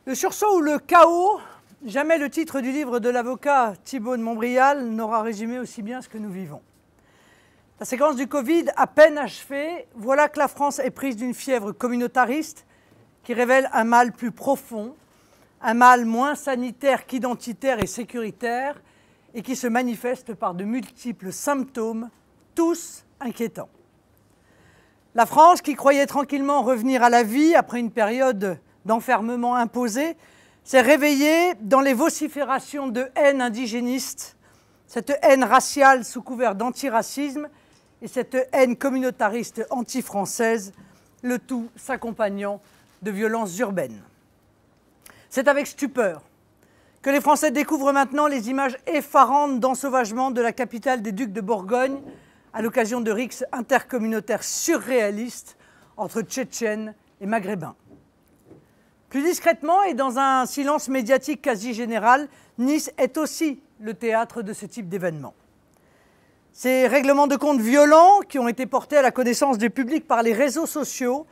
Le sursaut ou le chaos, jamais le titre du livre de l'avocat Thibault de Montbrial n'aura résumé aussi bien ce que nous vivons. La séquence du Covid à peine achevée, voilà que la France est prise d'une fièvre communautariste qui révèle un mal plus profond, un mal moins sanitaire qu'identitaire et sécuritaire et qui se manifeste par de multiples symptômes, tous inquiétants. La France, qui croyait tranquillement revenir à la vie après une période d'enfermement imposé, s'est réveillée dans les vociférations de haine indigéniste, cette haine raciale sous couvert d'antiracisme et cette haine communautariste anti-française, le tout s'accompagnant de violences urbaines. C'est avec stupeur que les Français découvrent maintenant les images effarantes d'ensauvagement de la capitale des Ducs de Bourgogne à l'occasion de rixes intercommunautaires surréalistes entre Tchétchènes et Maghrébins. Plus discrètement et dans un silence médiatique quasi général, Nice est aussi le théâtre de ce type d'événements. Ces règlements de comptes violents qui ont été portés à la connaissance du public par les réseaux sociaux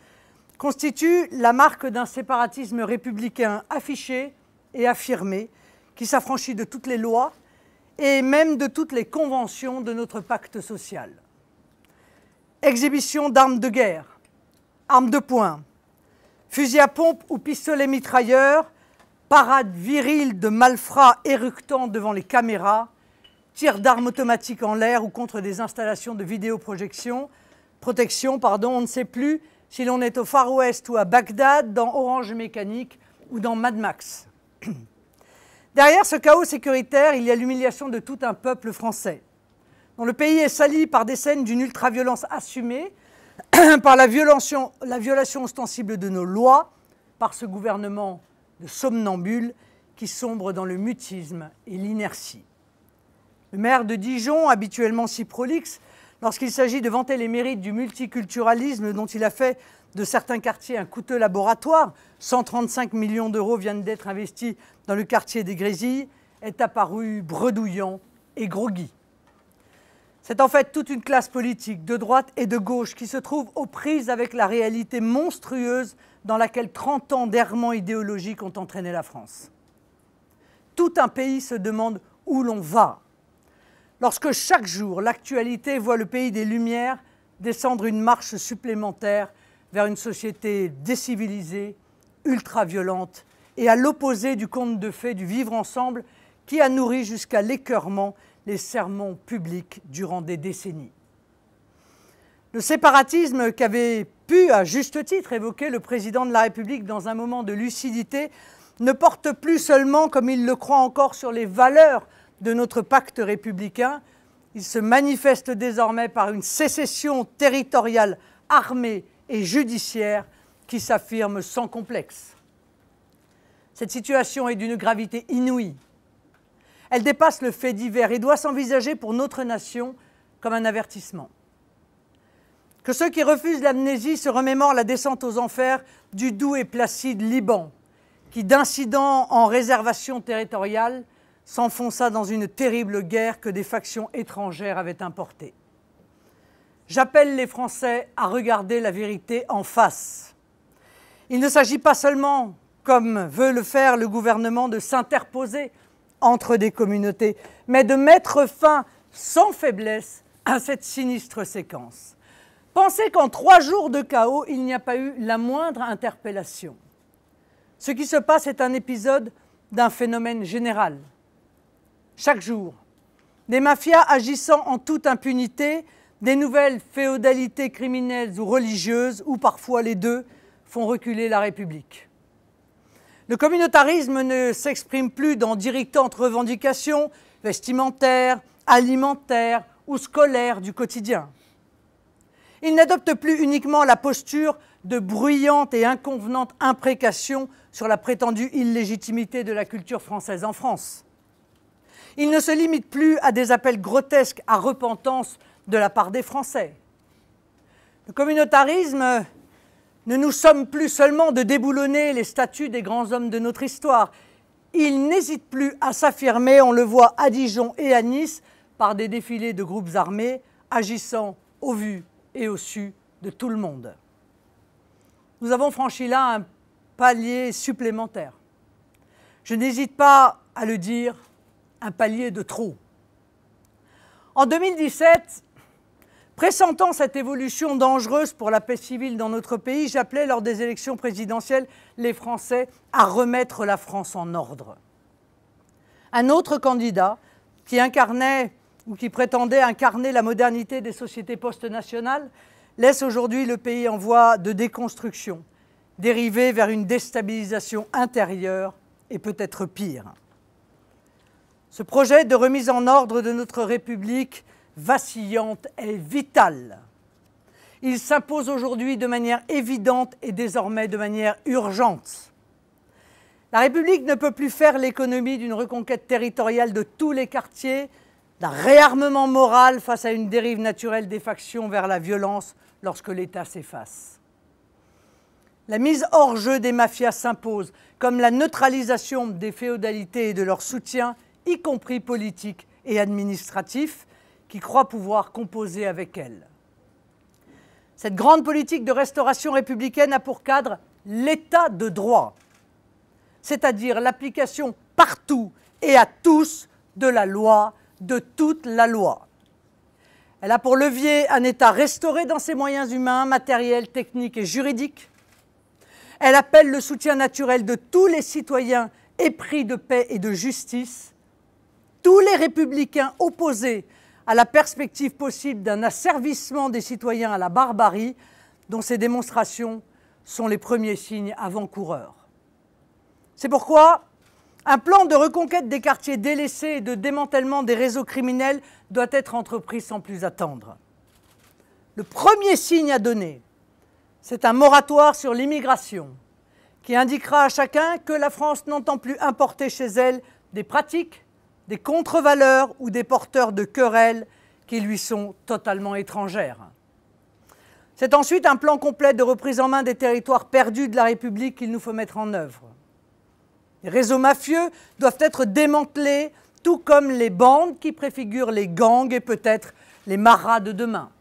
constituent la marque d'un séparatisme républicain affiché et affirmé qui s'affranchit de toutes les lois et même de toutes les conventions de notre pacte social. Exhibition d'armes de guerre, armes de poing, fusils à pompe ou pistolets mitrailleurs, parade virile de malfrats éructant devant les caméras, tirs d'armes automatiques en l'air ou contre des installations de vidéoprotection, on ne sait plus si l'on est au Far West ou à Bagdad, dans Orange Mécanique ou dans Mad Max. Derrière ce chaos sécuritaire, il y a l'humiliation de tout un peuple français, dont le pays est sali par des scènes d'une ultra-violence assumée, par la violation ostensible de nos lois, par ce gouvernement de somnambules qui sombre dans le mutisme et l'inertie. Le maire de Dijon, habituellement si prolixe, lorsqu'il s'agit de vanter les mérites du multiculturalisme dont il a fait de certains quartiers un coûteux laboratoire, 135 millions d'euros viennent d'être investis dans le quartier des Grésilles, est apparu bredouillant et groggy. C'est en fait toute une classe politique de droite et de gauche qui se trouve aux prises avec la réalité monstrueuse dans laquelle 30 ans d'errements idéologiques ont entraîné la France. Tout un pays se demande où l'on va. Lorsque chaque jour, l'actualité voit le pays des Lumières descendre une marche supplémentaire vers une société décivilisée, ultra-violente et à l'opposé du conte de fées du vivre ensemble qui a nourri jusqu'à l'écœurement les sermons publics durant des décennies. Le séparatisme qu'avait pu, à juste titre, évoquer le président de la République dans un moment de lucidité ne porte plus seulement, comme il le croit encore, sur les valeurs de notre pacte républicain. Il se manifeste désormais par une sécession territoriale armée et judiciaire qui s'affirme sans complexe. Cette situation est d'une gravité inouïe. Elle dépasse le fait divers et doit s'envisager pour notre nation comme un avertissement. Que ceux qui refusent l'amnésie se remémorent la descente aux enfers du doux et placide Liban, qui d'incident en réservation territoriale s'enfonça dans une terrible guerre que des factions étrangères avaient importée. J'appelle les Français à regarder la vérité en face. Il ne s'agit pas seulement, comme veut le faire le gouvernement, de s'interposer entre des communautés, mais de mettre fin sans faiblesse à cette sinistre séquence. Pensez qu'en 3 jours de chaos, il n'y a pas eu la moindre interpellation. Ce qui se passe est un épisode d'un phénomène général. Chaque jour, des mafias agissant en toute impunité, des nouvelles féodalités criminelles ou religieuses, ou parfois les deux, font reculer la République. Le communautarisme ne s'exprime plus dans d'irritantes revendications vestimentaires, alimentaires ou scolaires du quotidien. Il n'adopte plus uniquement la posture de bruyantes et inconvenantes imprécations sur la prétendue illégitimité de la culture française en France. Il ne se limite plus à des appels grotesques à repentance de la part des Français. Le communautarisme ne nous somme plus seulement de déboulonner les statues des grands hommes de notre histoire. Il n'hésite plus à s'affirmer, on le voit à Dijon et à Nice, par des défilés de groupes armés agissant au vu et au su de tout le monde. Nous avons franchi là un palier supplémentaire. Je n'hésite pas à le dire, un palier de trop. En 2017, pressentant cette évolution dangereuse pour la paix civile dans notre pays, j'appelais lors des élections présidentielles les Français à remettre la France en ordre. Un autre candidat qui incarnait ou qui prétendait incarner la modernité des sociétés post-nationales laisse aujourd'hui le pays en voie de déconstruction, dérivé vers une déstabilisation intérieure et peut-être pire. Ce projet de remise en ordre de notre République vacillante est vital. Il s'impose aujourd'hui de manière évidente et désormais de manière urgente. La République ne peut plus faire l'économie d'une reconquête territoriale de tous les quartiers, d'un réarmement moral face à une dérive naturelle des factions vers la violence lorsque l'État s'efface. La mise hors jeu des mafias s'impose, comme la neutralisation des féodalités et de leur soutien, y compris politique et administratif, qui croient pouvoir composer avec elles. Cette grande politique de restauration républicaine a pour cadre l'état de droit, c'est-à-dire l'application partout et à tous de la loi, de toute la loi. Elle a pour levier un État restauré dans ses moyens humains, matériels, techniques et juridiques. Elle appelle le soutien naturel de tous les citoyens épris de paix et de justice, tous les républicains opposés à la perspective possible d'un asservissement des citoyens à la barbarie, dont ces démonstrations sont les premiers signes avant-coureurs. C'est pourquoi un plan de reconquête des quartiers délaissés et de démantèlement des réseaux criminels doit être entrepris sans plus attendre. Le premier signe à donner, c'est un moratoire sur l'immigration qui indiquera à chacun que la France n'entend plus importer chez elle des pratiques, des contre-valeurs ou des porteurs de querelles qui lui sont totalement étrangères. C'est ensuite un plan complet de reprise en main des territoires perdus de la République qu'il nous faut mettre en œuvre. Les réseaux mafieux doivent être démantelés, tout comme les bandes qui préfigurent les gangs et peut-être les maras de demain.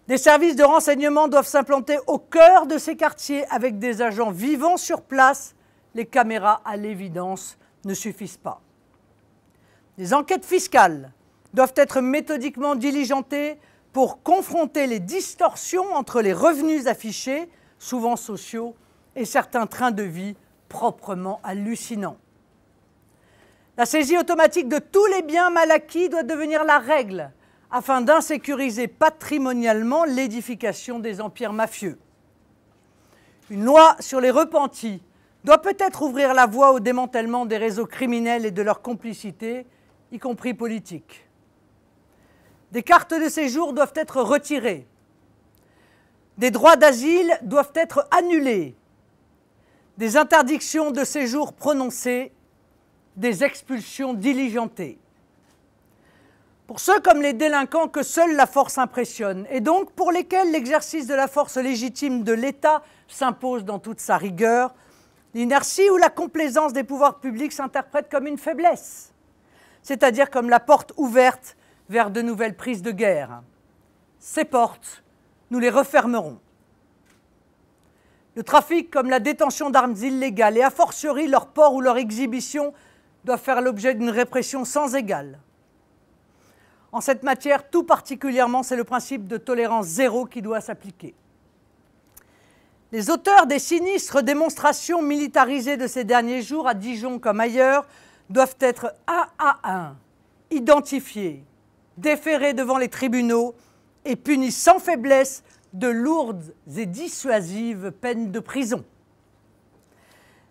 Des services de renseignement doivent s'implanter au cœur de ces quartiers avec des agents vivants sur place. Les caméras, à l'évidence, ne suffisent pas. Des enquêtes fiscales doivent être méthodiquement diligentées pour confronter les distorsions entre les revenus affichés, souvent sociaux, et certains trains de vie proprement hallucinants. La saisie automatique de tous les biens mal acquis doit devenir la règle afin d'insécuriser patrimonialement l'édification des empires mafieux. Une loi sur les repentis doit peut-être ouvrir la voie au démantèlement des réseaux criminels et de leur complicité, y compris politique. Des cartes de séjour doivent être retirées. Des droits d'asile doivent être annulés. Des interdictions de séjour prononcées, des expulsions diligentées. Pour ceux comme les délinquants que seule la force impressionne, et donc pour lesquels l'exercice de la force légitime de l'État s'impose dans toute sa rigueur, l'inertie ou la complaisance des pouvoirs publics s'interprète comme une faiblesse, c'est-à-dire comme la porte ouverte vers de nouvelles prises de guerre. Ces portes, nous les refermerons. Le trafic comme la détention d'armes illégales et a fortiori leur port ou leur exhibition doivent faire l'objet d'une répression sans égale. En cette matière, tout particulièrement, c'est le principe de tolérance zéro qui doit s'appliquer. Les auteurs des sinistres démonstrations militarisées de ces derniers jours, à Dijon comme ailleurs, doivent être un à un identifiés, déférés devant les tribunaux et punis sans faiblesse de lourdes et dissuasives peines de prison.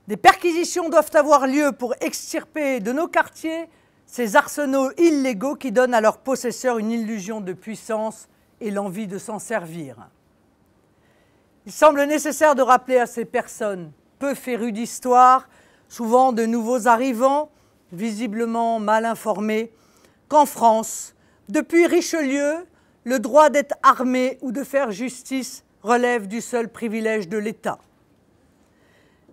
Des perquisitions doivent avoir lieu pour extirper de nos quartiers ces arsenaux illégaux qui donnent à leurs possesseurs une illusion de puissance et l'envie de s'en servir. Il semble nécessaire de rappeler à ces personnes peu férues d'histoire, souvent de nouveaux arrivants, visiblement mal informés, qu'en France, depuis Richelieu, le droit d'être armé ou de faire justice relève du seul privilège de l'État.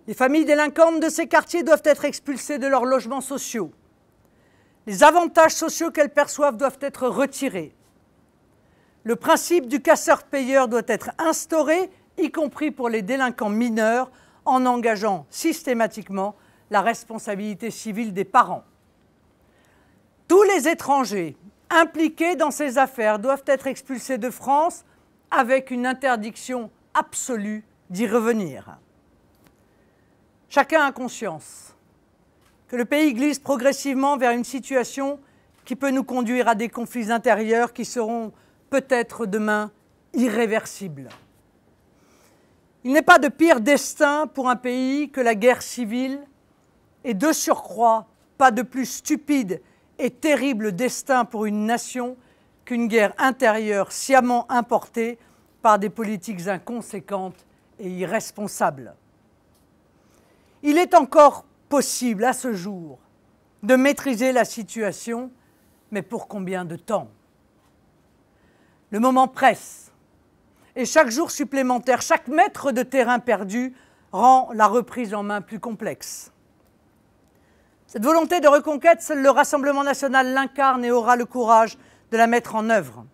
Les familles délinquantes de ces quartiers doivent être expulsées de leurs logements sociaux. Les avantages sociaux qu'elles perçoivent doivent être retirés. Le principe du casseur-payeur doit être instauré, y compris pour les délinquants mineurs, en engageant systématiquement la responsabilité civile des parents. Tous les étrangers impliqués dans ces affaires doivent être expulsés de France avec une interdiction absolue d'y revenir. Chacun a conscience que le pays glisse progressivement vers une situation qui peut nous conduire à des conflits intérieurs qui seront peut-être demain irréversibles. Il n'est pas de pire destin pour un pays que la guerre civile et de surcroît pas de plus stupide et terrible destin pour une nation qu'une guerre intérieure sciemment importée par des politiques inconséquentes et irresponsables. Il est encore possible à ce jour de maîtriser la situation, mais pour combien de temps? Le moment presse et chaque jour supplémentaire, chaque mètre de terrain perdu rend la reprise en main plus complexe. Cette volonté de reconquête, seul le Rassemblement national l'incarne et aura le courage de la mettre en œuvre.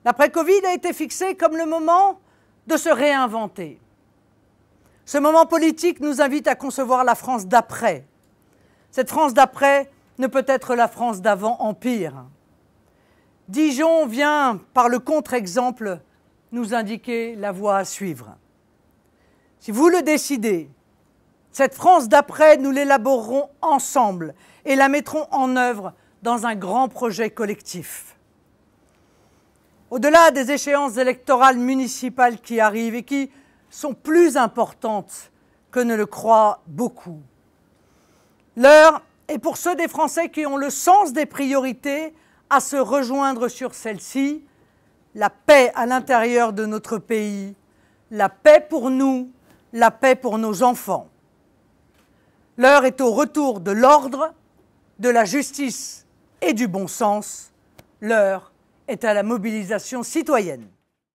L'après-Covid a été fixé comme le moment de se réinventer. Ce moment politique nous invite à concevoir la France d'après. Cette France d'après ne peut être la France d'avant Empire. Dijon vient, par le contre-exemple, nous indiquer la voie à suivre. Si vous le décidez, cette France d'après, nous l'élaborerons ensemble et la mettrons en œuvre dans un grand projet collectif. Au-delà des échéances électorales municipales qui arrivent et qui sont plus importantes que ne le croient beaucoup, l'heure est pour ceux des Français qui ont le sens des priorités à se rejoindre sur celle-ci, la paix à l'intérieur de notre pays, la paix pour nous, la paix pour nos enfants. L'heure est au retour de l'ordre, de la justice et du bon sens. L'heure est à la mobilisation citoyenne.